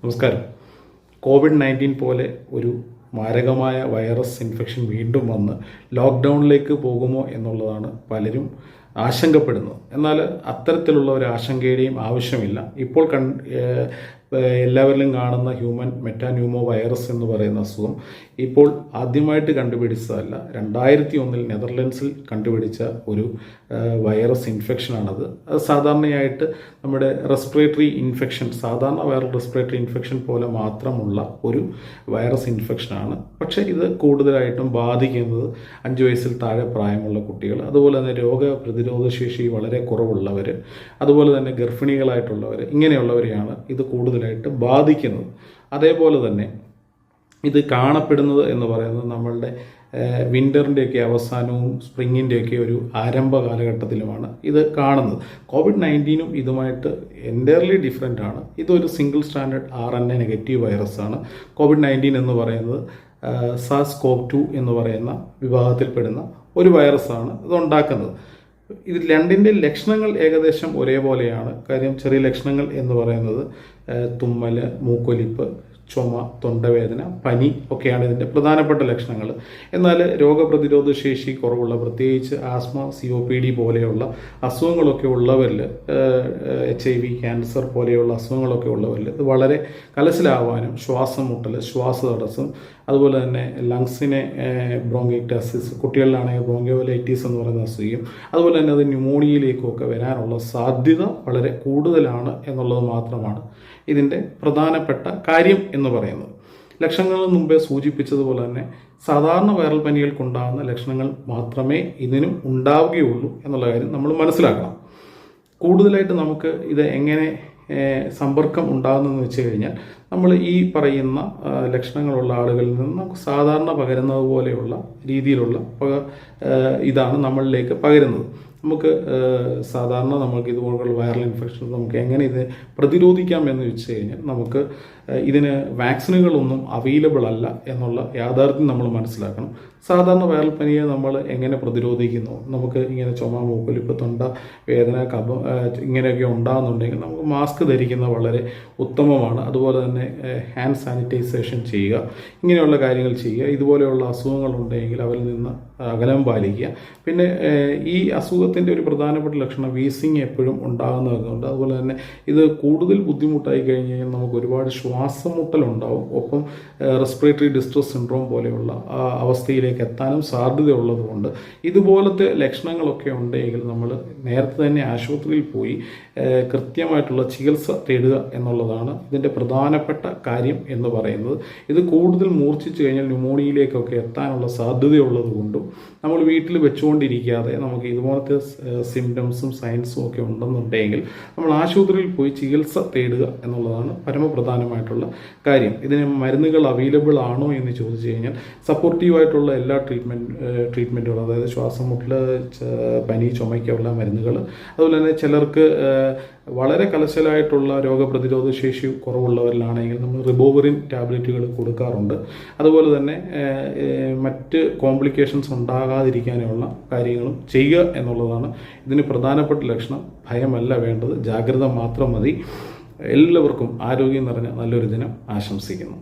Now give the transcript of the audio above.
നമസ്കാരം. കോവിഡ്-19 പോലെ ഒരു മാരകമായ വൈറസ് ഇൻഫെക്ഷൻ വീണ്ടും വന്ന് ലോക്ക്ഡൗണിലേക്ക് പോകുമോ എന്നുള്ളതാണ് പലരും ആശങ്കപ്പെടുന്നത്. എന്നാൽ അത്തരത്തിലുള്ള ഒരു ആശങ്കയുടെയും ആവശ്യമില്ല. ഇപ്പോൾ എല്ലാവരിലും കാണുന്ന ഹ്യൂമൻ മെറ്റാന്യൂമോ വൈറസ് എന്ന് പറയുന്ന അസുഖം ഇപ്പോൾ ആദ്യമായിട്ട് കണ്ടുപിടിച്ചതല്ല. 2001 നെതർലൻഡ്സിൽ കണ്ടുപിടിച്ച ഒരു വൈറസ് ഇൻഫെക്ഷനാണത്. അത് സാധാരണയായിട്ട് നമ്മുടെ റെസ്പിറേറ്ററി ഇൻഫെക്ഷൻ, സാധാരണ വൈറൽ റെസ്പിറേറ്ററി ഇൻഫെക്ഷൻ പോലെ മാത്രമുള്ള ഒരു വൈറസ് ഇൻഫെക്ഷനാണ്. പക്ഷേ ഇത് കൂടുതലായിട്ടും ബാധിക്കുന്നത് 5 വയസ്സിൽ താഴെ പ്രായമുള്ള കുട്ടികൾ, അതുപോലെ തന്നെ രോഗപ്രതിരോധശേഷി വളരെ കുറവുള്ളവർ, അതുപോലെ തന്നെ ഗർഭിണികളായിട്ടുള്ളവർ, ഇങ്ങനെയുള്ളവരെയാണ് ഇത് കൂടുതലായിട്ട് ബാധിക്കുന്നത്. അതേപോലെ തന്നെ ഇത് കാണപ്പെടുന്നത് എന്ന് പറയുന്നത് നമ്മളുടെ വിൻ്ററിൻ്റെയൊക്കെ അവസാനവും സ്പ്രിങ്ങിൻ്റെയൊക്കെ ഒരു ആരംഭ കാലഘട്ടത്തിലുമാണ് ഇത് കാണുന്നത്. കോവിഡ്-19 ഇതുമായിട്ട് എൻറ്റയർലി ഡിഫറെൻ്റ് ആണ്. ഇതൊരു സിംഗിൾ സ്റ്റാൻഡേർഡ് RNA നെഗറ്റീവ് വൈറസാണ്. കോവിഡ്-19 എന്ന് പറയുന്നത് SARS-CoV-2 എന്ന് പറയുന്ന വിഭാഗത്തിൽപ്പെടുന്ന ഒരു വൈറസാണ് ഇതുണ്ടാക്കുന്നത്. ഇത് രണ്ടിൻ്റെ ലക്ഷണങ്ങൾ ഏകദേശം ഒരേപോലെയാണ്. കാര്യം ചെറിയ ലക്ഷണങ്ങൾ എന്ന് പറയുന്നത് തുമ്മൽ, മൂക്കൊലിപ്പ്, ചുമ, തൊണ്ടവേദന, പനി ഒക്കെയാണ് ഇതിൻ്റെ പ്രധാനപ്പെട്ട ലക്ഷണങ്ങൾ. എന്നാൽ രോഗപ്രതിരോധ ശേഷി കുറവുള്ള, പ്രത്യേകിച്ച് ആസ്മ, COPD പോലെയുള്ള അസുഖങ്ങളൊക്കെ ഉള്ളവരിൽ, HIV, ക്യാൻസർ പോലെയുള്ള അസുഖങ്ങളൊക്കെ ഉള്ളവരിൽ ഇത് വളരെ കലശലാവാനും, ശ്വാസം മുട്ടൽ, ശ്വാസതടസ്സം, അതുപോലെ തന്നെ ലങ്സിനെ ബ്രോങ്കൈറ്റിസ്, കുട്ടികളിലാണെങ്കിൽ ബ്രോങ്കിയോലൈറ്റിസ് എന്ന് പറയുന്ന അസുഖം, അതുപോലെ തന്നെ അത് ന്യൂമോണിയയിലേക്കൊക്കെ വരാനുള്ള സാധ്യത വളരെ കൂടുതലാണ് എന്നുള്ളത് മാത്രമാണ് ഇതിൻ്റെ പ്രധാനപ്പെട്ട കാര്യം എന്ന് പറയുന്നത്. ലക്ഷണങ്ങൾ മുമ്പേ സൂചിപ്പിച്ചതുപോലെ തന്നെ സാധാരണ വൈറൽ പനികൾക്കുണ്ടാകുന്ന ലക്ഷണങ്ങൾ മാത്രമേ ഇതിനും ഉണ്ടാവുകയുള്ളൂ എന്നുള്ള കാര്യം നമ്മൾ മനസ്സിലാക്കണം. കൂടുതലായിട്ട് നമുക്ക് ഇത് എങ്ങനെ സമ്പർക്കം ഉണ്ടാകുന്നതെന്ന് വെച്ച് കഴിഞ്ഞാൽ, നമ്മൾ ഈ പറയുന്ന ലക്ഷണങ്ങളുള്ള ആളുകളിൽ നിന്ന് നമുക്ക് സാധാരണ പകരുന്നത് പോലെയുള്ള രീതിയിലുള്ള ഇതാണ് നമ്മളിലേക്ക് പകരുന്നത്. നമുക്ക് സാധാരണ നമുക്ക് ഇതുപോലുള്ള വൈറൽ ഇൻഫെക്ഷൻ നമുക്ക് എങ്ങനെ ഇത് പ്രതിരോധിക്കാം എന്ന് വെച്ച് കഴിഞ്ഞാൽ, നമുക്ക് ഇതിന് വാക്സിനുകളൊന്നും അവൈലബിൾ അല്ല എന്നുള്ള യാഥാർത്ഥ്യം നമ്മൾ മനസ്സിലാക്കണം. സാധാരണ വൈറൽ പനിയെ നമ്മൾ എങ്ങനെ പ്രതിരോധിക്കുന്നു, നമുക്ക് ഇങ്ങനെ ചുമ, മൂക്കൊലിപ്പ്, തൊണ്ട വേദന, കഫം ഇങ്ങനെയൊക്കെ ഉണ്ടാകുന്നുണ്ടെങ്കിൽ നമുക്ക് മാസ്ക് ധരിക്കുന്നത് വളരെ ഉത്തമമാണ്. അതുപോലെ തന്നെ ഹാൻഡ് സാനിറ്റൈസേഷൻ ചെയ്യുക, ഇങ്ങനെയുള്ള കാര്യങ്ങൾ ചെയ്യുക. ഇതുപോലെയുള്ള അസുഖങ്ങളുണ്ടെങ്കിൽ അവരിൽ നിന്ന് അകലം പാലിക്കുക. പിന്നെ ഈ അസുഖത്തിൻ്റെ ഒരു പ്രധാനപ്പെട്ട ലക്ഷണം വീസിങ് എപ്പോഴും ഉണ്ടാകുന്നതുകൊണ്ട്, അതുപോലെ തന്നെ ഇത് കൂടുതൽ ബുദ്ധിമുട്ടായി കഴിഞ്ഞ് കഴിഞ്ഞാൽ നമുക്ക് ഒരുപാട് ശ്വാസമുട്ടലുണ്ടാവും. ഒപ്പം റെസ്പിറേറ്ററി ഡിസ്ട്രസ് സിൻഡ്രോം പോലെയുള്ള അവസ്ഥയിലേക്ക് എത്താനും സാധ്യതയുള്ളതുകൊണ്ട് ഇതുപോലത്തെ ലക്ഷണങ്ങളൊക്കെ ഉണ്ടെങ്കിൽ നമ്മൾ നേരത്തെ തന്നെ ആശുപത്രിയിൽ പോയി കൃത്യമായിട്ടുള്ള ചികിത്സ തേടുക എന്നുള്ളതാണ് ഇതിൻ്റെ പ്രധാനപ്പെട്ട കാര്യം എന്ന് പറയുന്നത്. ഇത് കൂടുതൽ മൂർച്ഛിച്ചു കഴിഞ്ഞാൽ ന്യൂമോണിയയിലേക്കൊക്കെ എത്താനുള്ള സാധ്യതയുള്ളത് കൊണ്ടും നമ്മൾ വീട്ടിൽ വെച്ചുകൊണ്ടിരിക്കാതെ നമുക്ക് ഇതുപോലത്തെ സിംറ്റംസും സയൻസും ഒക്കെ ഉണ്ടെന്നുണ്ടെങ്കിൽ നമ്മൾ ആശുപത്രിയിൽ പോയി ചികിത്സ തേടുക എന്നുള്ളതാണ് പരമപ്രധാനമായിട്ടുള്ള കാര്യം. ഇതിന് മരുന്നുകൾ അവൈലബിൾ ആണോ എന്ന് ചോദിച്ചു കഴിഞ്ഞാൽ, സപ്പോർട്ടീവായിട്ടുള്ള എല്ലാ ട്രീറ്റ്മെൻറ്റുകളും, അതായത് ശ്വാസം മുട്ടൽ, പനി, ചുമയ്ക്കുള്ള മരുന്നുകൾ, അതുപോലെ തന്നെ ചിലർക്ക് വളരെ കലശലായിട്ടുള്ള രോഗപ്രതിരോധ ശേഷി കുറവുള്ളവരിലാണെങ്കിൽ നമ്മൾ റിബോവറിൻ ടാബ്ലറ്റുകൾ കൊടുക്കാറുണ്ട്. അതുപോലെ തന്നെ മറ്റ് കോംപ്ലിക്കേഷൻസ് ഉണ്ടാകാതിരിക്കാനുള്ള കാര്യങ്ങളും ചെയ്യുക എന്നുള്ളതാണ് ഇതിന് പ്രധാനപ്പെട്ട ലക്ഷണം. ഭയമല്ല വേണ്ടത്, ജാഗ്രത മാത്രം മതി. എല്ലാവർക്കും ആരോഗ്യം നിറഞ്ഞ നല്ലൊരു ദിനം ആശംസിക്കുന്നു.